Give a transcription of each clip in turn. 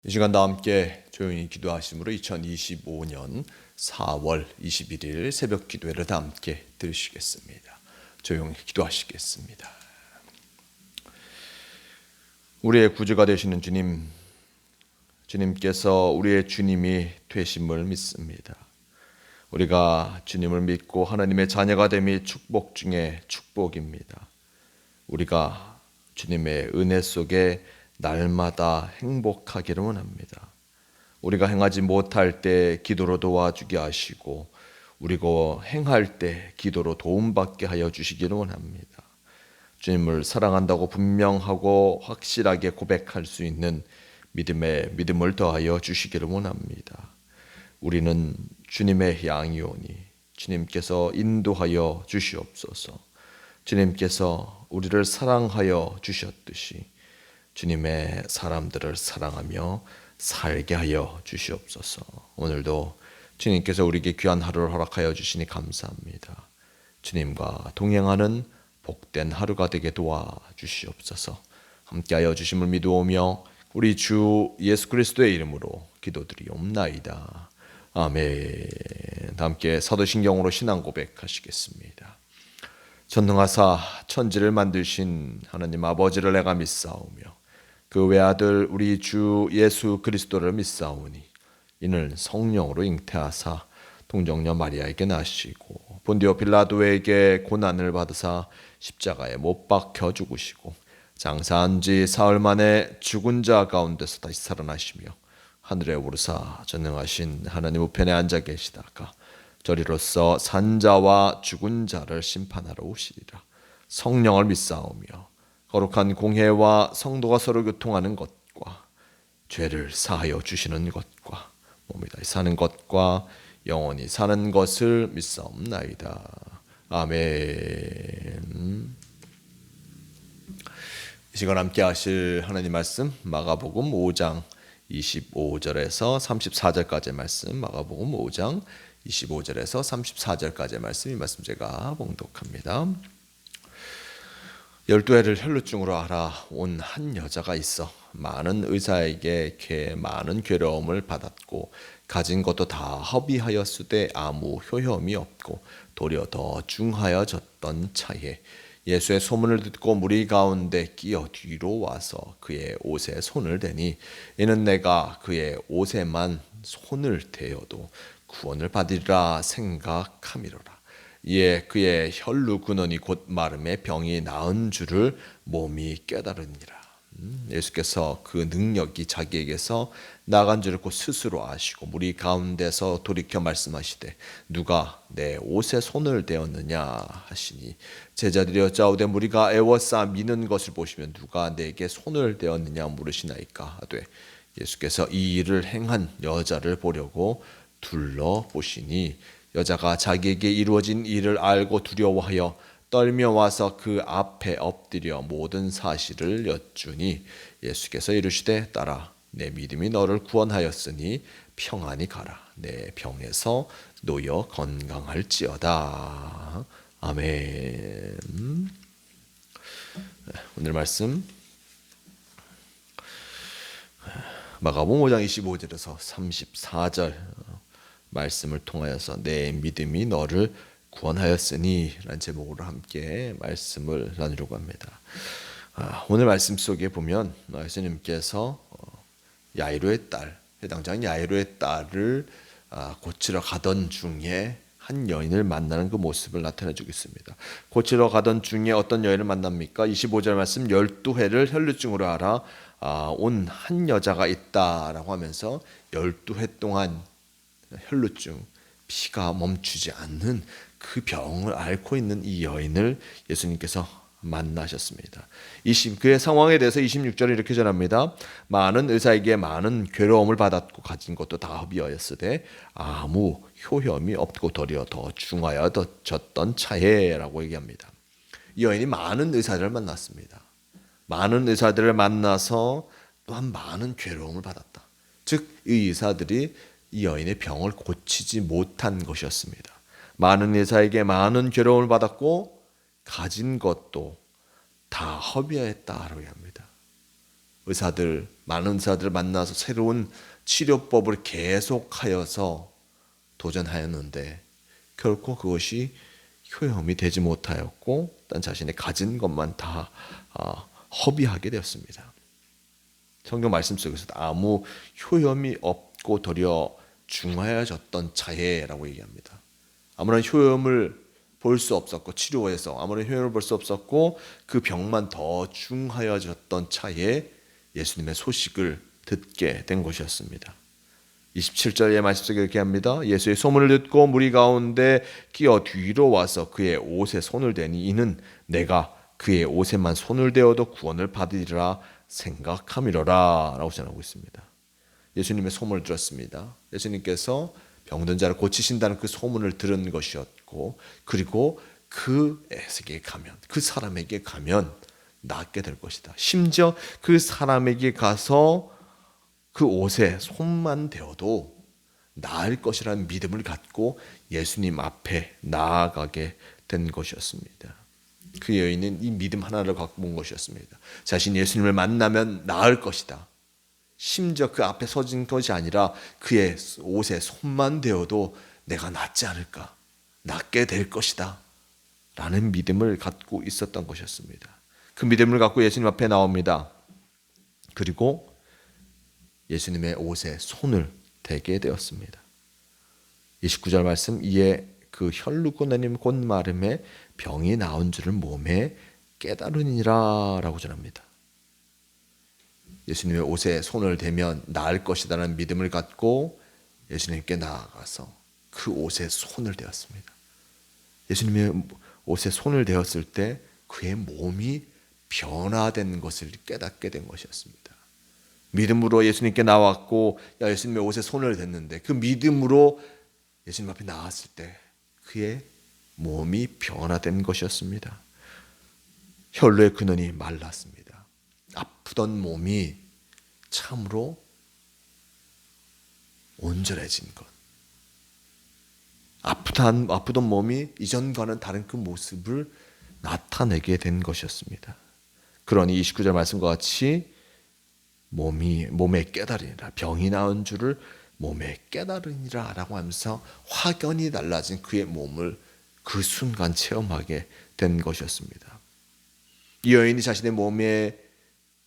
이 시간 다 함께 조용히 기도하심으로 2025년 4월 21일 새벽 기도회를 다 함께 들으시겠습니다. 조용히 기도하시겠습니다. 우리의 구주가 되시는 주님, 주님께서 우리의 주님이 되심을 믿습니다. 우리가 주님을 믿고 하나님의 자녀가 됨이 축복 중에 축복입니다. 우리가 주님의 은혜 속에 날마다 행복하기를 원합니다. 우리가 행하지 못할 때 기도로 도와주게 하시고 우리가 행할 때 기도로 도움받게 하여 주시기를 원합니다. 주님을 사랑한다고 분명하고 확실하게 고백할 수 있는 믿음을 더하여 주시기를 원합니다. 우리는 주님의 양이오니 주님께서 인도하여 주시옵소서. 주님께서 우리를 사랑하여 주셨듯이 주님의 사람들을 사랑하며 살게 하여 주시옵소서. 오늘도 주님께서 우리에게 귀한 하루를 허락하여 주시니 감사합니다. 주님과 동행하는 복된 하루가 되게 도와주시옵소서. 함께하여 주심을 믿으오며 우리 주 예수 그리스도의 이름으로 기도드리옵나이다. 아멘. 함께 사도신경으로 신앙 고백하시겠습니다. 전능하사 천지를 만드신 하나님 아버지를 내가 믿사오며 그 외아들 우리 주 예수 그리스도를 믿사오니 이는 성령으로 잉태하사 동정녀 마리아에게 나시고 본디오 빌라도에게 고난을 받으사 십자가에 못 박혀 죽으시고 장사한 지 사흘 만에 죽은 자 가운데서 다시 살아나시며 하늘에 오르사 전능하신 하나님 우편에 앉아 계시다가 저리로서 산자와 죽은 자를 심판하러 오시리라. 성령을 믿사오며 거룩한 공회와 성도가 서로 교통하는 것과 죄를 사하여 주시는 것과 몸이 다시 사는 것과 영원히 사는 것을 믿사옵나이다. 아멘. 이 시간 함께 하실 하나님 말씀 마가복음 5장 25절에서 34절까지의 말씀, 마가복음 5장 25절에서 34절까지의 말씀, 이 말씀 제가 봉독합니다. 12해를 혈루증으로 알아온 한 여자가 있어 많은 의사에게 많은 괴로움을 받았고 가진 것도 다 허비하였으되 아무 효험이 없고 도리어 더 중하여졌던 차에 예수의 소문을 듣고 무리 가운데 끼어 뒤로 와서 그의 옷에 손을 대니 이는 내가 그의 옷에만 손을 대어도 구원을 받으리라 생각함이로라. 이에 그의 혈루 근원이 곧 마름에 병이 나은 줄을 몸이 깨달으니라. 예수께서 그 능력이 자기에게서 나간 줄을 곧 스스로 아시고 무리 가운데서 돌이켜 말씀하시되 누가 내 옷에 손을 대었느냐 하시니 제자들이 여짜오되 무리가 애워싸 미는 것을 보시면 누가 내게 손을 대었느냐 물으시나이까 하되 예수께서 이 일을 행한 여자를 보려고 둘러보시니 여자가 자기에게 이루어진 일을 알고 두려워하여 떨며 와서 그 앞에 엎드려 모든 사실을 여쭈니 예수께서 이르시되 딸아 내 믿음이 너를 구원하였으니 평안히 가라. 내 병에서 놓여 건강할지어다. 아멘. 오늘 말씀 마가복음 5장 25절에서 34절 말씀을 통하여서 내 믿음이 너를 구원하였으니 라는 제목으로 함께 말씀을 나누려고 합니다. 오늘 말씀 속에 보면 예수님께서 야이로의 딸, 해당장 야이로의 딸을 고치러 가던 중에 한 여인을 만나는 그 모습을 나타내주고 있습니다. 고치러 가던 중에 어떤 여인을 만납니까? 25절 말씀 12해를 혈루증으로 알아 온 한 여자가 있다라고 하면서 12해 동안 혈루증, 피가 멈추지 않는 그 병을 앓고 있는 이 여인을 예수님께서 만나셨습니다. 그의 상황에 대해서 26절에 이렇게 전합니다. 많은 의사에게 많은 괴로움을 받았고 가진 것도 다 허비하였으되 아무 효험이 없고 도리어 더 중하여졌던 차에라고 얘기합니다. 이 여인이 많은 의사들을 만났습니다. 많은 의사들을 만나서 또한 많은 괴로움을 받았다. 즉, 이 의사들이 이 여인의 병을 고치지 못한 것이었습니다. 많은 의사에게 많은 괴로움을 받았고 가진 것도 다 허비하였다라고 합니다. 많은 의사들을 만나서 새로운 치료법을 계속하여서 도전하였는데 결코 그것이 효험이 되지 못하였고 딴 자신이 가진 것만 다 허비하게 되었습니다. 성경 말씀 속에서도 아무 효험이 없고 도리어 중하여졌던 자해라고 얘기합니다. 아무런 효험을 볼 수 없었고 치료해서 아무런 효험을 볼 수 없었고 그 병만 더 중하여졌던 차에 예수님의 소식을 듣게 된 것이었습니다. 27절의 말씀 속에 이렇게 합니다. 예수의 소문을 듣고 무리 가운데 끼어 뒤로 와서 그의 옷에 손을 대니 이는 내가 그의 옷에만 손을 대어도 구원을 받으리라 생각함이로라 라고 전하고 있습니다. 예수님의 소문을 들었습니다. 예수님께서 병든 자를 고치신다는 그 소문을 들은 것이었고 그리고 그에게 가면 그 사람에게 가면 낫게 될 것이다. 심지어 그 사람에게 가서 그 옷에 손만 대어도 나을 것이라는 믿음을 갖고 예수님 앞에 나아가게 된 것이었습니다. 그 여인은 이 믿음 하나를 갖고 온 것이었습니다. 자신이 예수님을 만나면 나을 것이다. 심지어 그 앞에 서진 것이 아니라 그의 옷에 손만 대어도 내가 낫지 않을까, 낫게 될 것이다 라는 믿음을 갖고 있었던 것이었습니다. 그 믿음을 갖고 예수님 앞에 나옵니다. 그리고 예수님의 옷에 손을 대게 되었습니다. 29절 말씀, 이에 그 혈루고 내님 곧 마름에 병이 나온 줄을 몸에 깨달으니라 라고 전합니다. 예수님의 옷에 손을 대면 나을 것이라는 믿음을 갖고 예수님께 나아가서 그 옷에 손을 대었습니다. 예수님의 옷에 손을 대었을 때 그의 몸이 변화된 것을 깨닫게 된 것이었습니다. 믿음으로 예수님께 나왔고 예수님의 옷에 손을 댔는데 그 믿음으로 예수님 앞에 나왔을 때 그의 몸이 변화된 것이었습니다. 혈루의 근원이 말랐습니다. 아프던 몸이 참으로 온전해진 것. 아프던 몸이 이전과는 다른 그 모습을 나타내게 된 것이었습니다. 그러니 29절 말씀과 같이 몸에 깨달으니라, 병이 나은 줄을 몸에 깨달으니라 라고 하면서 확연히 달라진 그의 몸을 그 순간 체험하게 된 것이었습니다. 이 여인이 자신의 몸의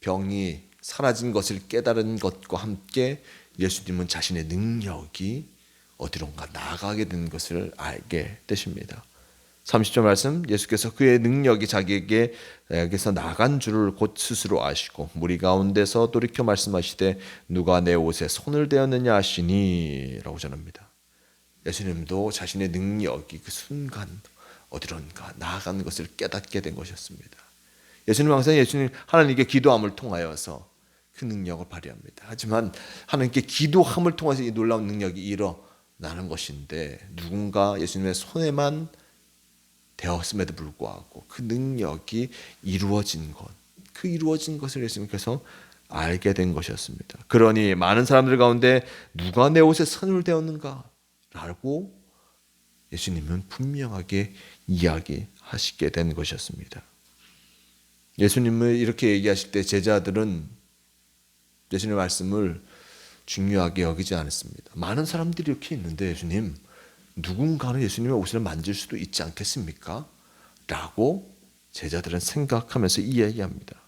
병이 사라진 것을 깨달은 것과 함께 예수님은 자신의 능력이 어디론가 나아가게 된 것을 알게 되십니다. 30절 말씀, 예수께서 그의 능력이 자기에게서 나간 줄을 곧 스스로 아시고 무리 가운데서 돌이켜 말씀하시되 누가 내 옷에 손을 대었느냐 하시니 라고 전합니다. 예수님도 자신의 능력이 그 순간 어디론가 나아간 것을 깨닫게 된 것이었습니다. 예수님은 항상 하나님께 기도함을 통하여서 그 능력을 발휘합니다. 하지만 하나님께 기도함을 통해서 이 놀라운 능력이 일어나는 것인데 누군가 예수님의 손에만 되었음에도 불구하고 그 능력이 이루어진 것, 그 이루어진 것을 예수님께서 알게 된 것이었습니다. 그러니 많은 사람들 가운데 누가 내 옷에 손을 대었는가? 라고 예수님은 분명하게 이야기하시게 된 것이었습니다. 예수님을 이렇게 얘기하실 때 제자들은 예수님의 말씀을 중요하게 여기지 않았습니다. 많은 사람들이 이렇게 있는데 예수님, 누군가는 예수님의 옷을 만질 수도 있지 않겠습니까? 라고 제자들은 생각하면서 이야기합니다.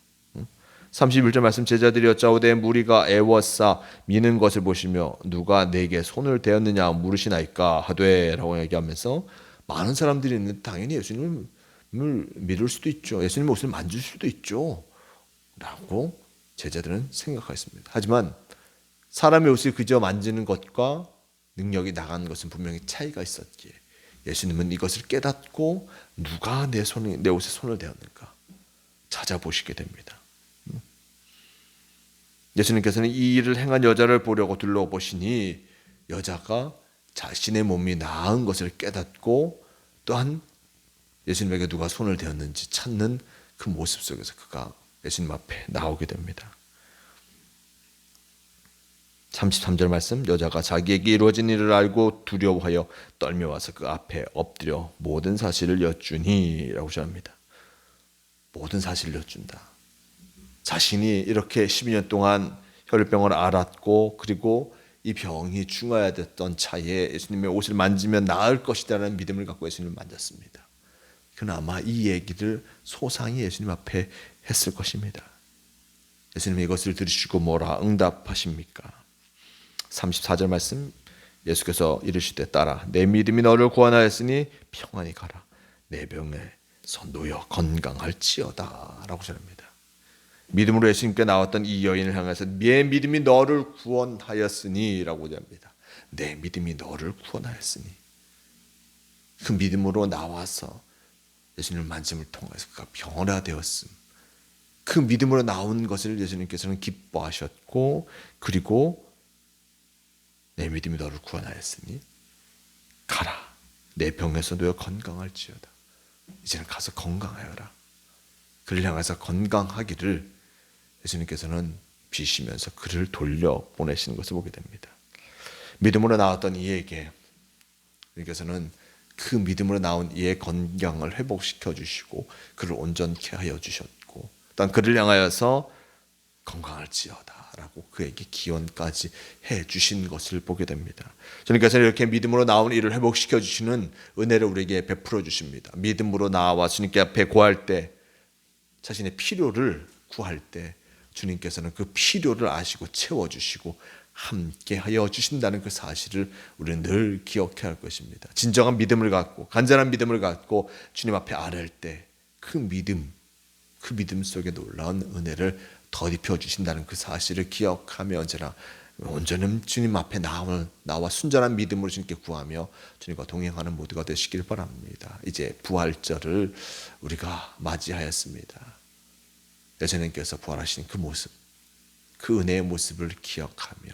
31절 말씀, 제자들이 여짜오되 무리가 애워싸 미는 것을 보시며 누가 내게 손을 대었느냐 물으시나이까 하되 라고 얘기하면서 많은 사람들이 있는데 당연히 예수님을 믿을 수도 있죠. 예수님의 옷을 만질 수도 있죠. 라고 제자들은 생각했습니다. 하지만 사람의 옷을 그저 만지는 것과 능력이 나가는 것은 분명히 차이가 있었기에 예수님은 이것을 깨닫고 누가 내 옷에 손을 대었는가 찾아보시게 됩니다. 예수님께서는 이 일을 행한 여자를 보려고 둘러보시니 여자가 자신의 몸이 나은 것을 깨닫고 또한 예수님에게 누가 손을 대었는지 찾는 그 모습 속에서 그가 예수님 앞에 나오게 됩니다. 33절 말씀, 여자가 자기에게 이루어진 일을 알고 두려워하여 떨며와서 그 앞에 엎드려 모든 사실을 여쭈니 라고 전합니다. 모든 사실을 여쭌다. 자신이 이렇게 12년 동안 혈병을 앓았고 그리고 이 병이 중화됐던 차에 예수님의 옷을 만지면 나을 것이다라는 믿음을 갖고 예수님을 만졌습니다. 그나마 이 얘기를 소상히 예수님 앞에 했을 것입니다. 예수님이 이것을 들으시고 뭐라 응답하십니까? 34절 말씀, 예수께서 이르시되 딸아 내 믿음이 너를 구원하였으니 평안히 가라. 내 병에서 놓여 건강할지어다 라고 전합니다. 믿음으로 예수님께 나왔던 이 여인을 향해서 내 믿음이 너를 구원하였으니 라고 합니다. 내 믿음이 너를 구원하였으니, 그 믿음으로 나와서 예수님을 만짐을 통해서 그가 변화되었음, 그 믿음으로 나온 것을 예수님께서는 기뻐하셨고, 그리고 내 믿음이 너를 구원하였으니 가라. 내 병에서 놓여 건강할지어다. 이제는 가서 건강하여라. 그를 향해서 건강하기를 예수님께서는 비시면서 그를 돌려보내시는 것을 보게 됩니다. 믿음으로 나왔던 이에게 예수님께서는 그 믿음으로 나온 이의 건강을 회복시켜 주시고 그를 온전케 하여 주셨고, 또 그를 향하여서 건강할지어다 라고 그에게 기원까지 해 주신 것을 보게 됩니다. 주님께서는 이렇게 믿음으로 나온 이를 회복시켜 주시는 은혜를 우리에게 베풀어 주십니다. 믿음으로 나와 주님께 앞에 구할 때, 자신의 필요를 구할 때 주님께서는 그 필요를 아시고 채워주시고 함께 하여 주신다는 그 사실을 우리는 늘 기억해야 할 것입니다. 진정한 믿음을 갖고 간절한 믿음을 갖고 주님 앞에 아뢰을 때 그 믿음 속에 놀라운 은혜를 덧입혀 주신다는 그 사실을 기억하며 언제나 온전히 주님 앞에 나와 순전한 믿음으로 주님께 구하며 주님과 동행하는 모두가 되시길 바랍니다. 이제 부활절을 우리가 맞이하였습니다. 예수님께서 부활하신 그 모습, 그 은혜의 모습을 기억하며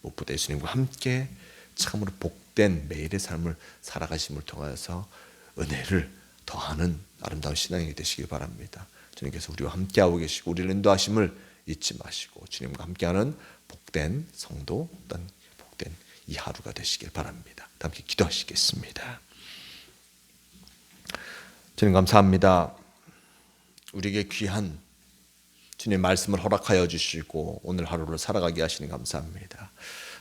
무엇보다 예수님과 함께 참으로 복된 매일의 삶을 살아가심을 통해서 은혜를 더하는 아름다운 신앙이 되시길 바랍니다. 주님께서 우리와 함께하고 계시고 우리를 인도하심을 잊지 마시고 주님과 함께하는 복된 성도, 어떤 복된 이 하루가 되시길 바랍니다. 함께 기도하시겠습니다. 주님 감사합니다. 우리에게 귀한 주님 말씀을 허락하여 주시고 오늘 하루를 살아가게 하시니 감사합니다.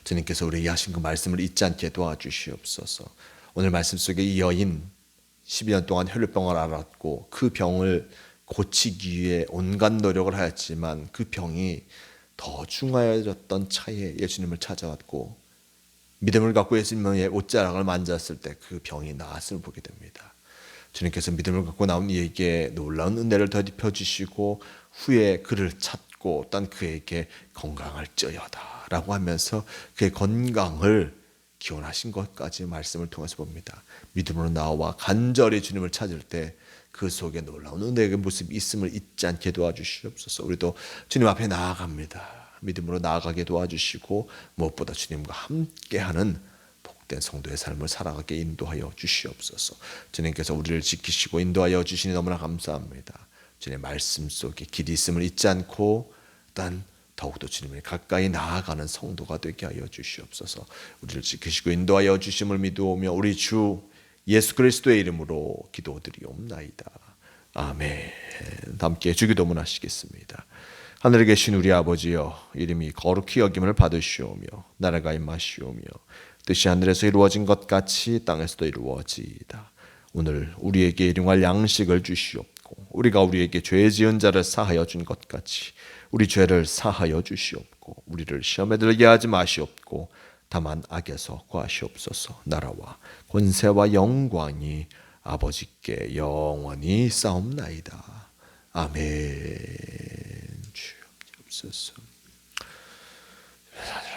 주님께서 우리에게 하신 그 말씀을 잊지 않게 도와주시옵소서. 오늘 말씀 속에 이 여인 12년 동안 혈류병을 앓았고 그 병을 고치기 위해 온갖 노력을 하였지만 그 병이 더 중하여졌던 차에 예수님을 찾아왔고 믿음을 갖고 예수님의 옷자락을 만졌을 때 그 병이 나았음을 보게 됩니다. 주님께서 믿음을 갖고 나온 이에게 놀라운 은혜를 덧입혀 주시고 후에 그를 찾고 딴 그에게 건강할지어다 라고 하면서 그의 건강을 기원하신 것까지 말씀을 통해서 봅니다. 믿음으로 나와 간절히 주님을 찾을 때 그 속에 놀라운 은혜의 모습이 있음을 잊지 않게 도와주시옵소서. 우리도 주님 앞에 나아갑니다. 믿음으로 나아가게 도와주시고 무엇보다 주님과 함께하는 복된 성도의 삶을 살아가게 인도하여 주시옵소서. 주님께서 우리를 지키시고 인도하여 주시니 너무나 감사합니다. 주님의 말씀 속에 길이 있음을 잊지 않고 단 더욱더 주님을 가까이 나아가는 성도가 되게 하여 주시옵소서. 우리를 지키시고 인도하여 주심을 믿으오며 우리 주 예수 그리스도의 이름으로 기도드리옵나이다. 아멘. 함께 주기도문 하시겠습니다. 하늘에 계신 우리 아버지여, 이름이 거룩히 여김을 받으시오며 나라가 임하시오며 뜻이 하늘에서 이루어진 것 같이 땅에서도 이루어지이다. 오늘 우리에게 일용할 양식을 주시옵고 우리가 우리에게 죄 지은 자를 사하여 준 것 같이 우리 죄를 사하여 주시옵고 우리를 시험에 들게 하지 마시옵고 다만 악에서 구하시옵소서. 나라와 권세와 영광이 아버지께 영원히 싸움나이다. 아멘. 주옵소서.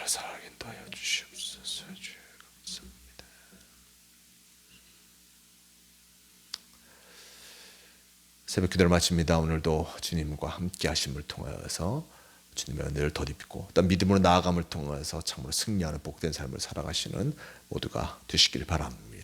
살아가게 인도하여 주시옵소서. 주 감사합니다. 새벽 기도를 마칩니다. 오늘도 주님과 함께 하심을 통하여서 주님의 은혜를 덧입고 또 믿음으로 나아감을 통해서 참으로 승리하는 복된 삶을 살아가시는 모두가 되시길 바랍니다.